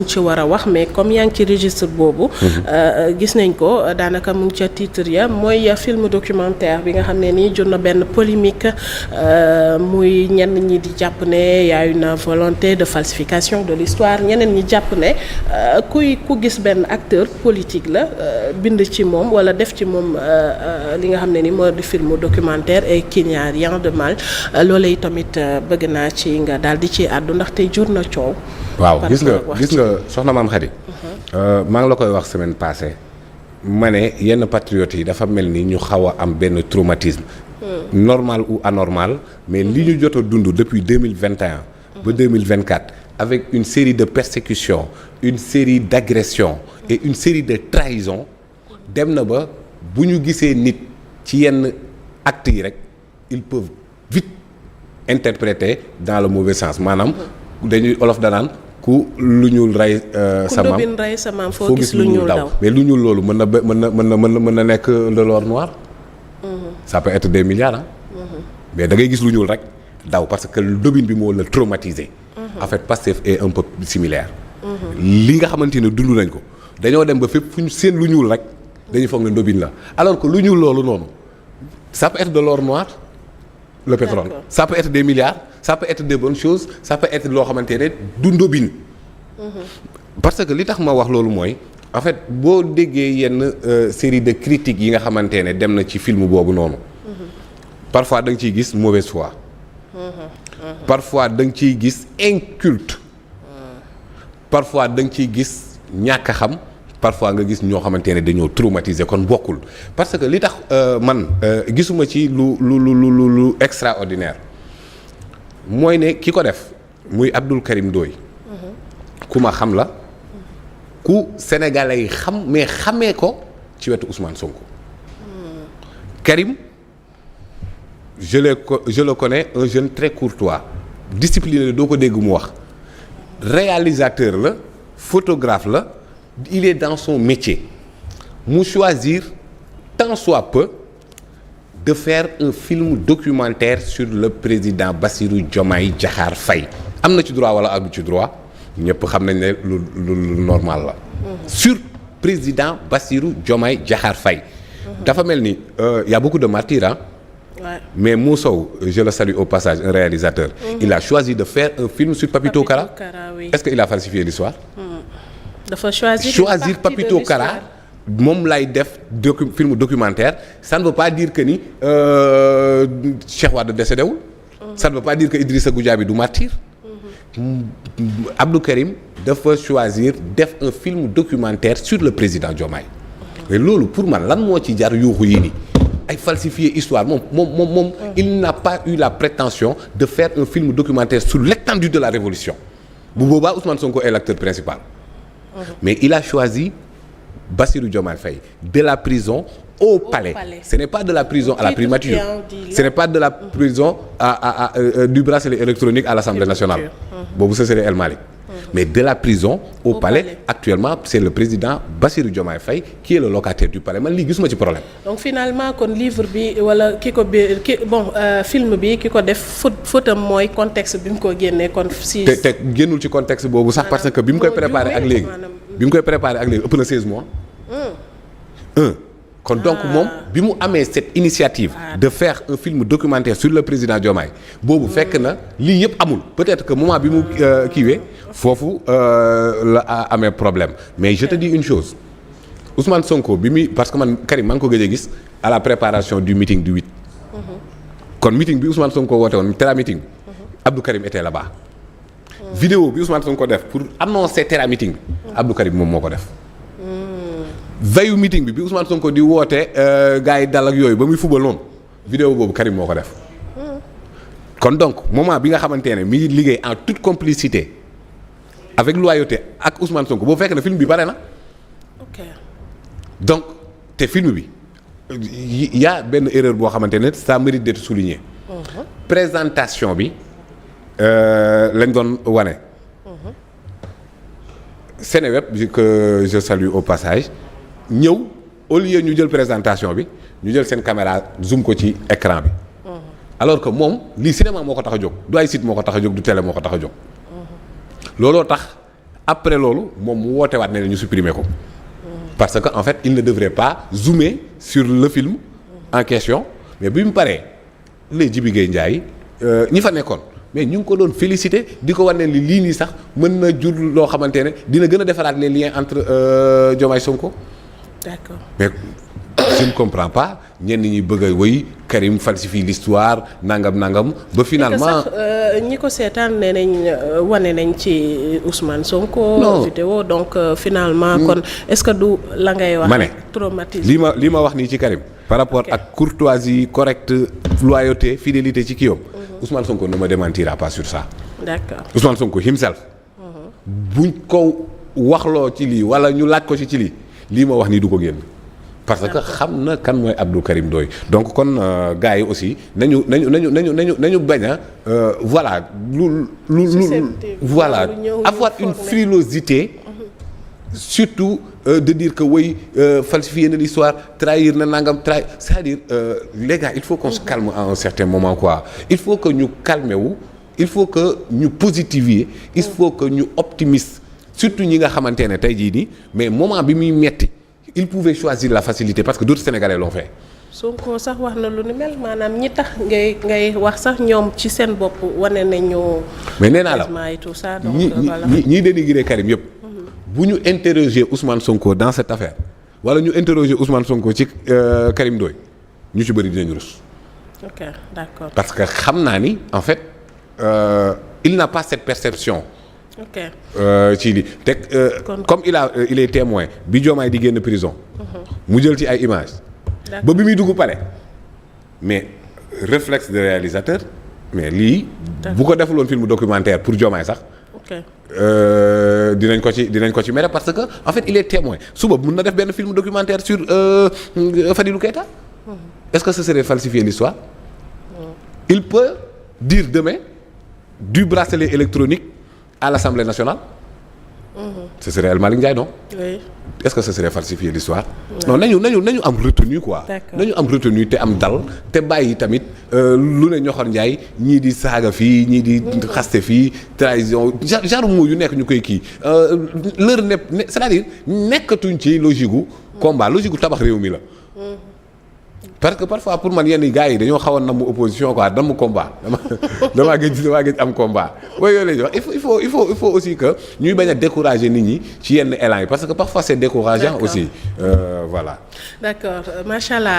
ci war a wax mais comme yaa ngi ci registre boobu gis nañ ko daanaka mu ngi ca titre ya mooy film documentaire bi nga xam ne nii jur na benn polémique muy ñenn ñi di jàpp ne y a une volonté de falsification de l'histoire ñeneen ñi jàpp ne ku gis benn acteur politique la bind ci moom wala def ci moom li nga xam ne ni moo di film documentaire et qu'il n'y a rien de mal loolee tamit bëgg naa ci nga daal di ci àddu ndax tey jur na coow. waaw gis nga soxna maam Khady maa ngi la koy wax semaine passée ma ne yenn patriotes yi dafa mel ni ñu xaw a am benn traumatisme normal ou anormal mais li ñu jot a dund depuis 2021 ba 2024 avec une série de persécutions une série d'agressions et une série de trahisons dem na ba bu ñu gisee nit ci yenn actes yi rek ils peuvent vite interpréter dans le mauvais sens maanaam dañuy olof danaan ku lu ñuul rey sa maam foo gis lu ñuul daw mais lu ñuul loolu mën na nekk de l'or noir ça peut être des milliards mais da ngay gis lu ñuul rek daw parce que dobine bi moo la traumatisé en fait Pastef est un peu similaire li nga xamante ne dund nañ ko dañoo dem ba fépp fu ñu seen lu ñuul rek dañuy foog ne dobine la alors que lu ñuul loolu noonu ça peut être de l'or noir le pétrole ça peut être des milliards ça peut être des bonnes choses ça peut être loo xamante ne du ndóbin parce que li tax ma wax loolu mooy en fait boo déggee yenn série de critiques yi nga xamante ne dem na ci film boobu noonu parfois da nga ciy gis mauvaise foi parfois da nga ciy gis inculte parfois da nga ciy gis ñàkk a xam parfois nga gis ñoo xamante ne dañoo traumatiser kon bokkul parce que li tax man gisuma ci lu extraordinaire mooy ne ki ko def muy Abdou Karim Ndoye ku ma xam la ku sénégalais yi xam mais xamee ko ci wetu Ousmane Sonko Karim je le connais un jeune très courtois discipliné doo ko dégg mu wax réalisateur la photographe la il est dans son métier mu choisir tant soit peu de faire un film documentaire sur le président Bassirou Diomaye Diakhar Faye am na ci droit wala amu ci droit ñëpp xam nañ ne lu normal la sur président Bassirou Diomaye Diakhar Faye dafa mel ni y a beaucoup de martyrs hein? Ouais. Mais Moussow, je le salue au passage, un réalisateur, il a choisi de faire un film sur Papito Kara. Oui. Est-ce qu'il a falsifié l'histoire? Dafa choisir Papito Kara moom lay def film documentaire ça ne veut pas dire que ni Cheikh Wade décédé wul ça ne veut pas dire que Idrissa Goudiaby du martyr Abdou Karim dafa choisir def un film documentaire sur le président Diomaye mais loolu pour man lan moo ci jar yuuxu yi ni ay falsifier histoire moom il n'a pas eu la prétention de faire un film documentaire sur l'étendue de la révolution bu boobaa Ousmane Sonko est l'acteur principal mais il a choisi Bassirou Diomaye Faye de la prison au palais. Ce n'est pas de la prison à la primature. Ce n'est pas de la prison du bracelet électronique à l'Assemblée nationale. Boobu ce serait El Malick. Mais de la prison au palais actuellement c'est le président Bassirou Diomaye Faye qui est le locataire du palais man lii gisuma ci problème. Donc finalement kon livre bi wala film bi ki ko def fautam mooy contexte bi mu ko génnee kon si. te génnul ci contexte boobu sax parce que bi mu koy préparé ak léegi. ëpp na 16 mois. kon donc moom bi mu amee cette initiative de faire un film documentaire sur le président Diomaye boobu fekk na lii yëpp amul peut-être que moment bi mu kiiwee foofu la amee problème mais je te dis une chose Ousmane Sonko bi muy parce que man Karim maa ngi ko gëj a gis à la préparation du meeting du 8 kon meeting bi Ousmane Sonko woote woon Terra meeting bi Abdou Karim était là-bas vidéo bi Ousmane Sonko def pour annoncer Terra meeting bi Abdou Karim moom moo ko def veille meeting bi Ousmane Sonko di woote gars yi dal ak yooyu ba muy fubal noonu vidéo boobu Karim moo ko def kon donc moment bi nga xamante ne mi ngi liggéey en toute complicité avec loyauté ak Ousmane Sonko boobu fekk na film bi bare na. ok donc te film bi y a benn erreur boo xamante ne ça mérite d'être souligné. Présentation bi lañ doon wane. Seneweb que je salue au passage. ñëw au lieu ñu jël présentation bi ñu jël seen caméra zoom ko ci écran bi alors que moom lii cinéma moo ko tax a jóg du ay site moo ko tax a jóg du télé moo ko tax a jóg looloo tax après loolu moom mu woote waat ne ñu supprimer ko parce que en fait il ne devrait pas zoomer sur le film en question mais bi mu paree les Djibi Gueye Ndiaye ñi fa nekkoon mais ñu ngi ko doon féliciter di ko war ne lii nii sax mën na jur loo xamante ne dina gën a defaraat les liens entre Diomaye Sonko. D'accord. Mais je ne comprends pas ñenn ñi bëgg a wëy Karim falsifie l'histoire nangam ba finalement. ñi ko seetaan nee nañ wane nañ ci Ousmane Sonko. non vidéo donc finalement. kon est-ce que du la ngay wax. ma ne traumatisme li ma wax nii ci Karim. par rapport ak courtoisie correcte loyauté fidélité ci kii yom. Ousmane Sonko ne me démentira pas sur ça. D'accord. Ousmane Sonko himself. buñ ko waxloo ci lii wala ñu laaj ko ci lii ma wax nii du ko génn. parce que xam na kan mooy Abdou Karim Ndoye donc kon gars yi aussi nañu bañ a voilà voilà avoir une frilosité surtout de dire que oui falsifier na l'histoire trahir na nangam c'est-à-dire les gars il faut qu'on se calme à un certain moment quoi il faut que ñu calmer wu il faut que ñu positiver il faut que ñu optimiste surtout ñi nga xamante ne tey jii nii mais moment bi muy metti il pouvait choisir la facilité parce que d'autres Sénégalais l'ont fait. Sonko sax wax na lu ni mel maanaam ñi tax ngay wax sax ñoom ci seen bopp wane nañu. mais nee naa la tout ça donc ñi dénigré Karim yëpp. bu ñu interroger Ousmane Sonko dans cette affaire wala ñu interroger Ousmane Sonko ci Karim Ndoye ñu ci bëri dinañu rus. ok d'accord. parce que xam naa ni en fait il n'a pas cette perception. ok ci li te comme il est témoin bi Diomaye di génn prison. mu jël ci ay images. ba bi muy dugg palais mais réflexe de réalisateur mais lii. bu ko defuloon film documentaire pour Diomaye sax. ok dinañ ko ci mere parce que en fait il est témoin suba mën na def benn film documentaire sur Fadilou Keita. Est-ce que ce serait falsifier l'histoire? Il peut dire demain du bracelet électronique à l'Assemblée nationale. Ce serait El Malick Ndiaye non? Oui. Est-ce que ce serait falsifier l'histoire? Non nañu am retenue quoi. nañu am retenue te am dal te bàyyi tamit lu ne ñoxor Ndiaye ñii di saaga fii ñii di xaste fii trahison genre mots yu nekk ñu koy kii leur ne c'est-à-dire nekkatuñ ci logique gu combat logique gu tabax réew mi la. parce que parfois pour man yenn gars yi dañoo xaw a namm opposition quoi namm combat damaa gëj am combat booy yooyu lay wax il faut aussi que ñuy bañ a décourager nit ñi ci yenn élan yi parce que parfois c'est décourageant aussi voilà. D'accord macha allah.